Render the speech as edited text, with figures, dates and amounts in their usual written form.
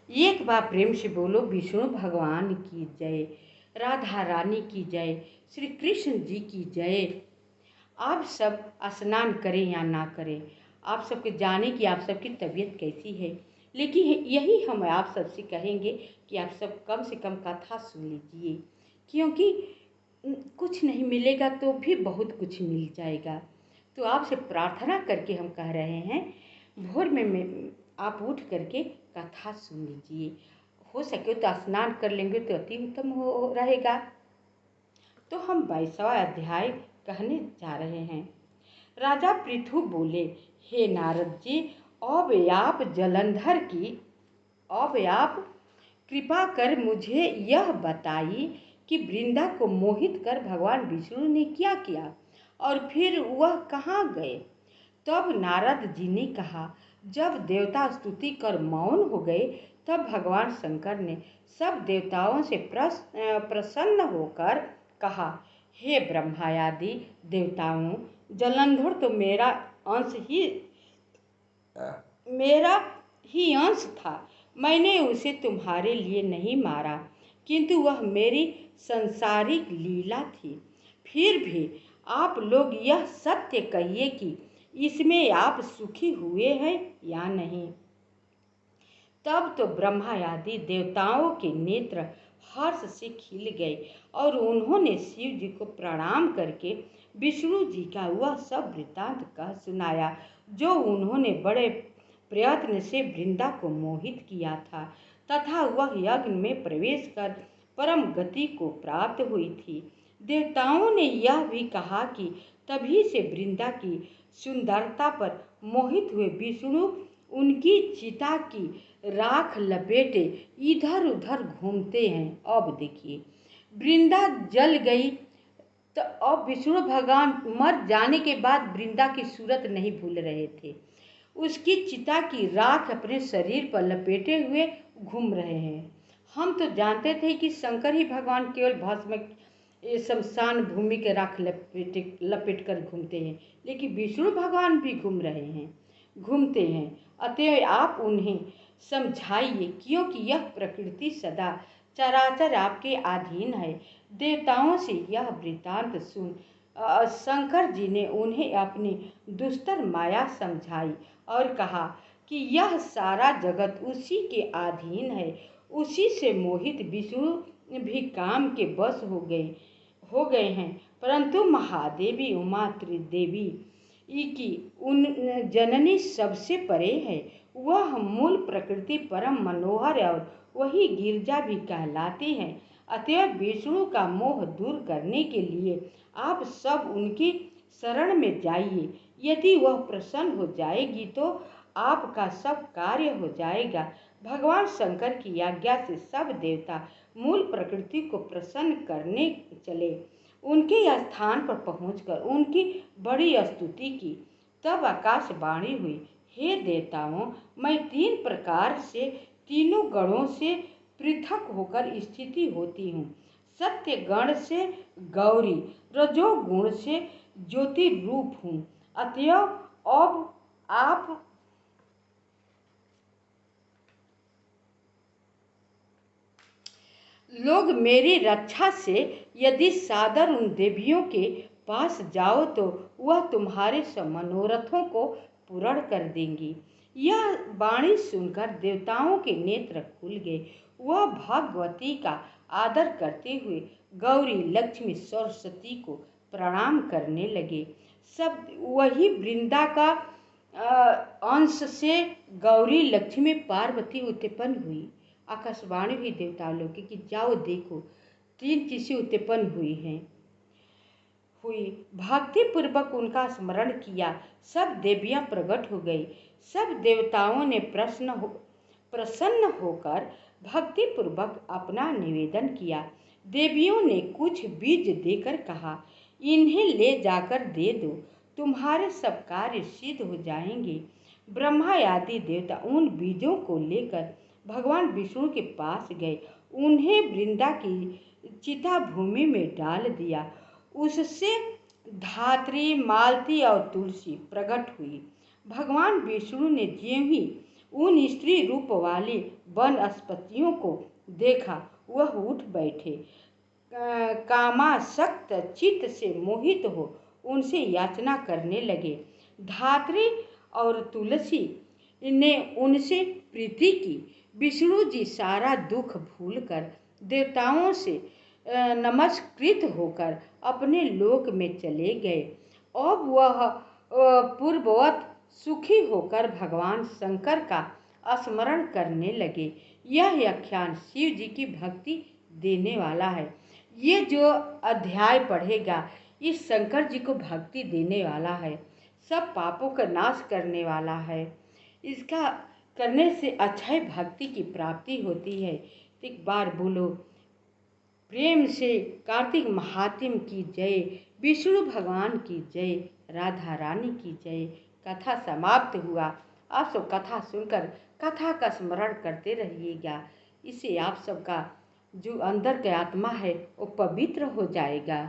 एक बार प्रेम से बोलो विष्णु भगवान की जय, राधा रानी की जय, श्री कृष्ण जी की जय। आप सब स्नान करें या ना करें, आप सबके जाने कि आप सबकी तबीयत कैसी है, लेकिन यही हम आप सबसे कहेंगे कि आप सब कम से कम कथा सुन लीजिए, क्योंकि कुछ नहीं मिलेगा तो भी बहुत कुछ मिल जाएगा। तो आपसे प्रार्थना करके हम कह रहे हैं, भोर में आप उठ करके कथा सुन लीजिए। हो सके तो स्नान कर लेंगे तो अति उत्तम हो रहेगा। तो हम 22वां अध्याय कहने जा रहे हैं। राजा पृथु बोले, हे नारद जी, अब आप कृपा कर मुझे यह बताइए कि वृंदा को मोहित कर भगवान विष्णु ने क्या किया और फिर वह कहाँ गए। तब नारद जी ने कहा, जब देवता स्तुति कर मौन हो गए तब भगवान शंकर ने सब देवताओं से प्रसन्न होकर कहा, हे ब्रह्मादि देवताओं, जलंधर तो मेरा ही अंश था। मैंने उसे तुम्हारे लिए नहीं मारा, किंतु वह मेरी संसारिक लीला थी। फिर भी आप लोग यह सत्य कहिए कि इसमें आप सुखी हुए हैं या नहीं। तब तो ब्रह्मा आदि देवताओं के नेत्र हर्ष से खिल गए और उन्होंने शिव जी को प्रणाम करके विष्णु जी का वह सब वृत्तांत कह सुनाया जो उन्होंने बड़े प्रयत्न से वृंदा को मोहित किया था तथा वह यज्ञ में प्रवेश कर परम गति को प्राप्त हुई थी। देवताओं ने यह भी कहा कि तभी से वृंदा की सुंदरता पर मोहित हुए विष्णु उनकी चिता की राख लपेटे इधर उधर घूमते हैं। अब देखिए, वृंदा जल गई तो अब विष्णु भगवान मर जाने के बाद वृंदा की सूरत नहीं भूल रहे थे। उसकी चिता की राख अपने शरीर पर लपेटे हुए घूम रहे हैं। हम तो जानते थे कि शंकर ही भगवान केवल भस्म शमशान भूमि के राख लपेट कर घूमते हैं, लेकिन विष्णु भगवान भी घूमते हैं। अतः आप उन्हें समझाइए, क्योंकि यह प्रकृति सदा चराचर आपके अधीन है। देवताओं से यह वृत्तांत सुन शंकर जी ने उन्हें अपनी दुस्तर माया समझाई और कहा कि यह सारा जगत उसी के अधीन है। उसी से मोहित विष्णु भी काम के बस हो गए हैं, परंतु महादेवी उमा त्रिदेवी की उन जननी सबसे परे है। वह मूल प्रकृति परम मनोहर और वही गिरजा भी कहलाती हैं। अतएव विष्णु का मोह दूर करने के लिए आप सब उनकी शरण में जाइए। यदि वह प्रसन्न हो जाएगी तो आपका सब कार्य हो जाएगा। भगवान शंकर की आज्ञा से सब देवता मूल प्रकृति को प्रसन्न करने चले। उनके स्थान पर पहुंचकर उनकी बड़ी स्तुति की। तब आकाशवाणी हुई, हे देवताओं, मैं 3 प्रकार से तीनों गणों से पृथक होकर स्थिति होती हूँ। सत्य गण से गौरी, रजोगुण से ज्योति रूप हूँ। अतएव अब आप लोग मेरी रक्षा से यदि सादर उन देवियों के पास जाओ तो वह तुम्हारे सब मनोरथों को पूर्ण कर देंगी। यह वाणी सुनकर देवताओं के नेत्र खुल गए। वह भगवती का आदर करते हुए गौरी, लक्ष्मी, सरस्वती को प्रणाम करने लगे। सब वही वृंदा का अंश से गौरी, लक्ष्मी, पार्वती उत्पन्न हुई। आकाशवाणी हुई देवता लोग की कि जाओ देखो, 3 चीजें उत्पन्न हुई। भक्ति पूर्वक उनका स्मरण किया, सब देवियां प्रकट हो गई। सब देवताओं ने प्रसन्न होकर भक्ति पूर्वक अपना निवेदन किया। देवियों ने कुछ बीज देकर कहा, इन्हें ले जाकर दे दो, तुम्हारे सब कार्य सिद्ध हो जाएंगे। ब्रह्मा आदि देवता उन बीजों को लेकर भगवान विष्णु के पास गए। उन्हें वृंदा की चिता भूमि में डाल दिया। उससे धात्री, मालती और तुलसी प्रकट हुई। भगवान विष्णु ने ज्यों ही उन स्त्री रूप वाली वनस्पतियों को देखा, वह उठ बैठे। कामासक्त चित्त से मोहित हो उनसे याचना करने लगे। धात्री और तुलसी ने उनसे प्रीति की। विष्णु जी सारा दुख भूलकर देवताओं से नमस्कृत होकर अपने लोक में चले गए। अब वह पूर्ववत सुखी होकर भगवान शंकर का स्मरण करने लगे। यह व्याख्यान शिव जी की भक्ति देने वाला है। ये जो अध्याय पढ़ेगा इस शंकर जी को भक्ति देने वाला है, सब पापों का नाश करने वाला है। इसका करने से अक्षय भक्ति की प्राप्ति होती है। एक बार बोलो प्रेम से कार्तिक महात्म की जय, विष्णु भगवान की जय, राधा रानी की जय। कथा समाप्त हुआ। आप सब कथा सुनकर कथा का स्मरण करते रहिएगा। इससे आप सबका जो अंदर का आत्मा है वो पवित्र हो जाएगा।